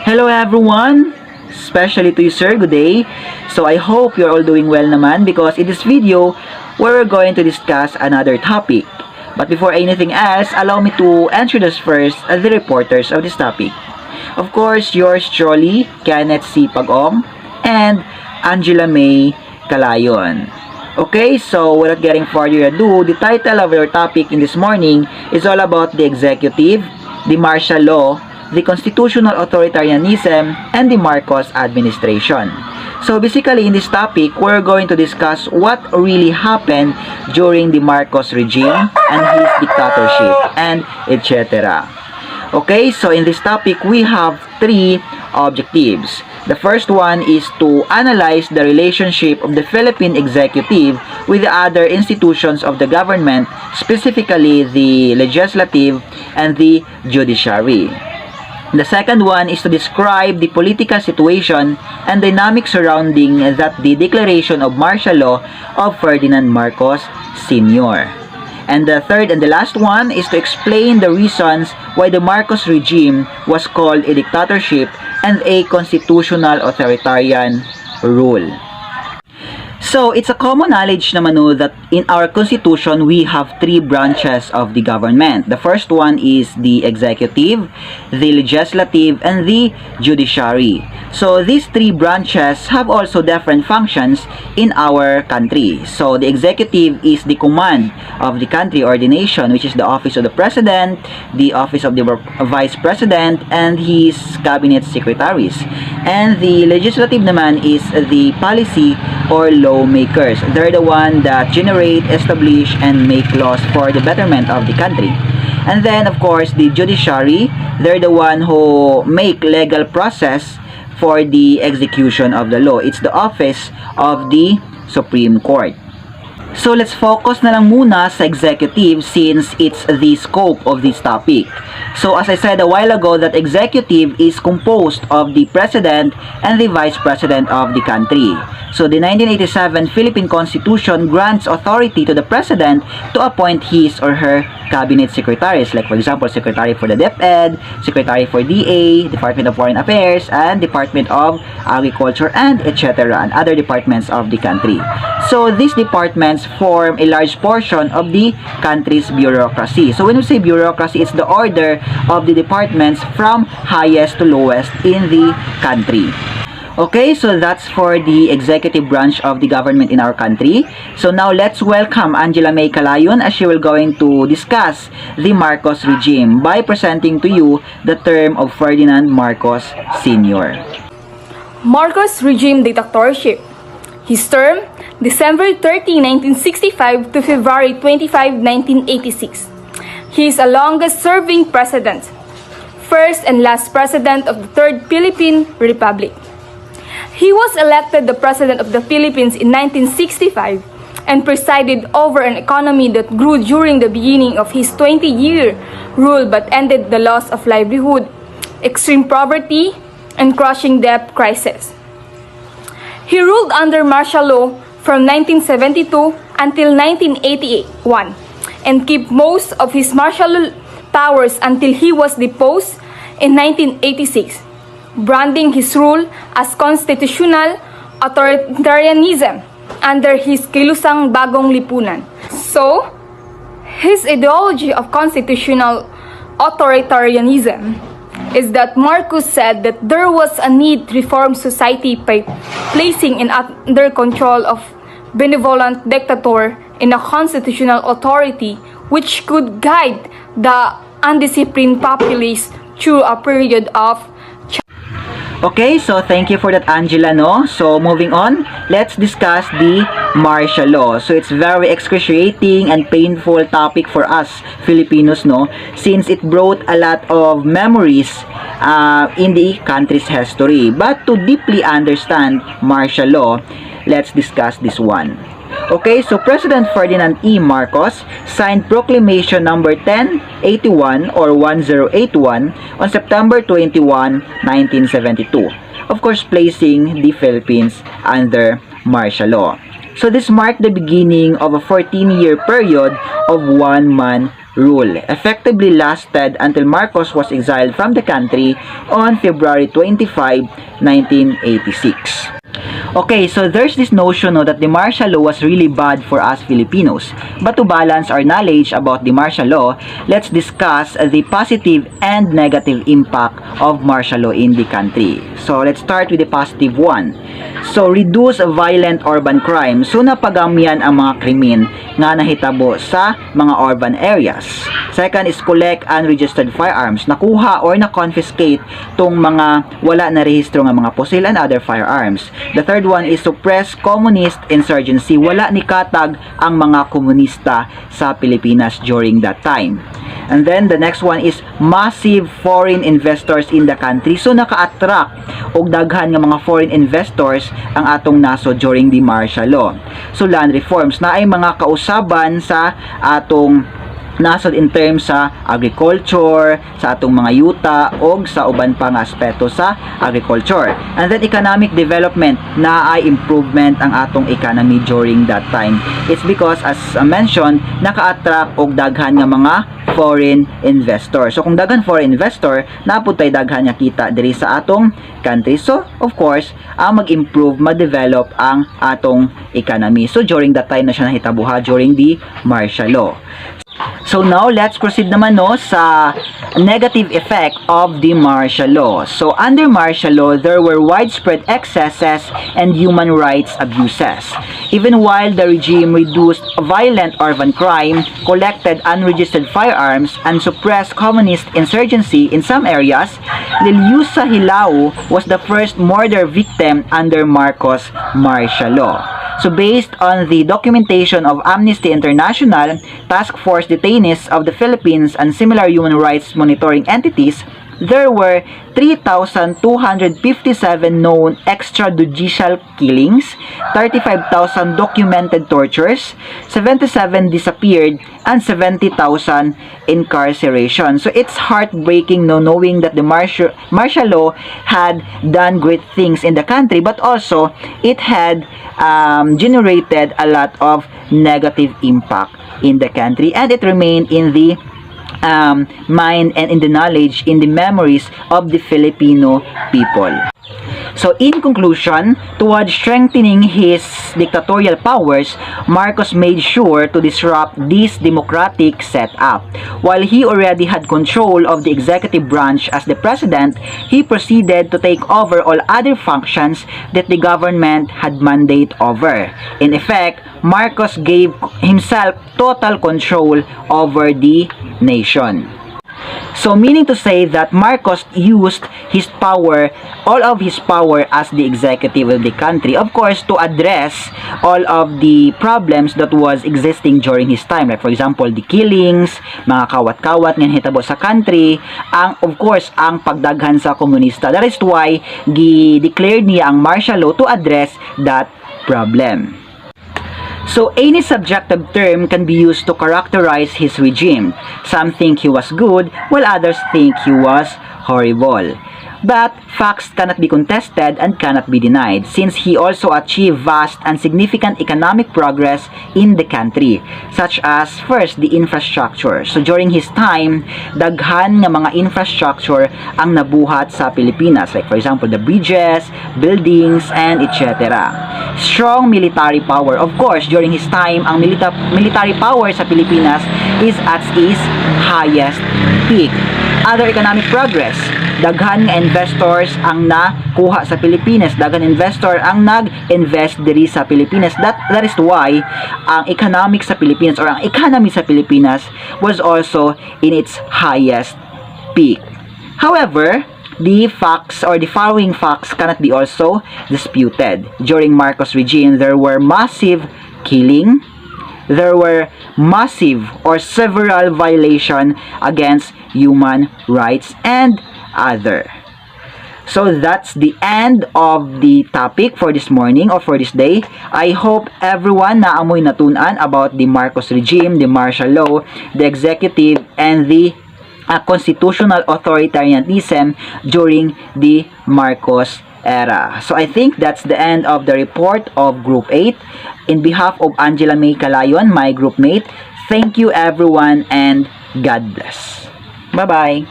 Hello everyone! Especially to you sir, good day. So I hope you're all doing well naman because in this video, we're going to discuss another topic. But before anything else, allow me to introduce first the reporters of this topic. Of course, yours truly, Kenneth C. Pag-ong and Angela May Calayon. Okay, so without getting further ado, the title of our topic in this morning is all about the executive, the martial law, the constitutional authoritarianism, and the Marcos administration. So basically in this topic, we're going to discuss what really happened during the Marcos regime and his dictatorship and etc. Okay, so in this topic, we have three objectives. The first one is to analyze the relationship of the Philippine executive with the other institutions of the government, specifically the legislative and the judiciary. The second one is to describe the political situation and dynamics surrounding that the declaration of martial law of Ferdinand Marcos Sr. And the third and the last one is to explain the reasons why the Marcos regime was called a dictatorship and a constitutional authoritarian rule. So, it's a common knowledge naman no, that in our constitution, we have three branches of the government. The first one is the executive, the legislative, and the judiciary. So, these three branches have also different functions in our country. So, the executive is the command of the country or the nation, which is the office of the president, the office of the vice president, and his cabinet secretaries. And the legislative naman is the policy or lawmakers. They're the one that generate, establish, and make laws for the betterment of the country. And then, of course, the judiciary, they're the one who make legal process for the execution of the law. It's the office of the Supreme Court. So, let's focus na lang muna sa executive since it's the scope of this topic. So, as I said a while ago, that executive is composed of the president and the vice president of the country. So, the 1987 Philippine Constitution grants authority to the president to appoint his or her cabinet secretaries. Like, for example, secretary for the DepEd, secretary for DA, Department of Foreign Affairs, and Department of Agriculture, and etc. and other departments of the country. So, these departments form a large portion of the country's bureaucracy. So, when we say bureaucracy, it's the order of the departments from highest to lowest in the country. Okay, so that's for the executive branch of the government in our country. So now let's welcome Angela May Calayon as she will going to discuss the Marcos regime by presenting to you the term of Ferdinand Marcos Sr. Marcos regime dictatorship. His term, December 30, 1965 to February 25, 1986. He is the longest-serving president, first and last president of the Third Philippine Republic. He was elected the President of the Philippines in 1965 and presided over an economy that grew during the beginning of his 20-year rule but ended the loss of livelihood, extreme poverty, and crushing debt crisis. He ruled under martial law from 1972 until 1981 and kept most of his martial powers until he was deposed in 1986. Branding his rule as constitutional authoritarianism under his kilusang bagong lipunan. So, his ideology of constitutional authoritarianism is that Marcos said that there was a need to reform society by placing it under control of benevolent dictator in a constitutional authority which could guide the undisciplined populace through a period of Okay, so thank you for that, Angela, no? So, moving on, let's discuss the martial law. So, it's very excruciating and painful topic for us Filipinos, no? Since it brought a lot of memories in the country's history. But to deeply understand martial law, let's discuss this one. Okay, so President Ferdinand E. Marcos signed Proclamation number 1081 or 1081 on September 21, 1972. Of course, placing the Philippines under martial law. So this marked the beginning of a 14-year period of one-man rule effectively lasted until Marcos was exiled from the country on February 25, 1986. Okay, so there's this notion that the martial law was really bad for us Filipinos. But to balance our knowledge about the martial law, let's discuss the positive and negative impact of martial law in the country. So let's start with the positive one. So reduce violent urban crime. So napagamyan ang mga krimen nga nahitabo sa mga urban areas. Second is collect unregistered firearms. Nakuha or na-confiscate tong mga wala na rehistro nga mga pusil and other firearms. The third one is suppress communist insurgency. Wala ni katag ang mga komunista sa Pilipinas during that time. And then the next one is massive foreign investors in the country. So naka-attract og daghan nga mga foreign investors ang atong naso during the martial law. So land reforms na ay mga kausaban sa atong nasod in terms sa agriculture, sa atong mga yuta o sa uban pang aspeto sa agriculture. And then economic development na ay improvement ang atong economy during that time. It's because as mentioned, naka-attract og daghan nga mga foreign investor. So kung daghan foreign investor, naputay daghan nga kita diri sa atong country. So of course, ang mag-improve, ma-develop ang atong economy. So during that time na siya nahitabuha during the martial law. So now, let's proceed naman no sa negative effect of the martial law. So under martial law, there were widespread excesses and human rights abuses. Even while the regime reduced violent urban crime, collected unregistered firearms, and suppressed communist insurgency in some areas, Liliusa Hilao was the first murder victim under Marcos martial law. So based on the documentation of Amnesty International, Task Force detainees of the Philippines and similar human rights monitoring entities, there were 3,257 known extrajudicial killings, 35,000 documented tortures, 77 disappeared, and 70,000 incarceration. So it's heartbreaking no knowing that the martial law had done great things in the country, but also it had generated a lot of negative impact in the country, and it remained in the mind and in the knowledge, in the memories of the Filipino people. So in conclusion, towards strengthening his dictatorial powers, Marcos made sure to disrupt this democratic setup. While he already had control of the executive branch as the president, he proceeded to take over all other functions that the government had mandate over. In effect, Marcos gave himself total control over the nation. So meaning to say that Marcos used his power, all of his power as the executive of the country, of course, to address all of the problems that was existing during his time. Like for example, the killings, mga kawat-kawat nga hitabo sa country, of course, ang pagdaghan sa komunista. That is why declared niya ang martial law to address that problem. So any subjective term can be used to characterize his regime. Some think he was good, while others think he was horrible. But facts cannot be contested and cannot be denied, since he also achieved vast and significant economic progress in the country, such as first, the infrastructure. So during his time, daghan nga mga infrastructure ang nabuhat sa Pilipinas, like for example, the bridges, buildings, and etc. Strong military power. Of course, during his time, ang military power sa Pilipinas is at its highest peak. Other economic progress. Daghan nga investors ang nakuha sa Pilipinas, daghan investor ang nag-invest diri sa Pilipinas. That is why ang economic sa Pilipinas or ang economy sa Pilipinas was also in its highest peak. However, the facts or the following facts cannot be also disputed. During Marcos regime, there were massive killing, there were massive or several violations against human rights and other. So that's the end of the topic for this morning or for this day. I hope everyone na amoy natunan about the Marcos regime, the martial law, the executive, and the constitutional authoritarianism during the Marcos era. So I think that's the end of the report of Group 8. In behalf of Angela May Calayon, my group mate, thank you everyone and God bless. Bye-bye.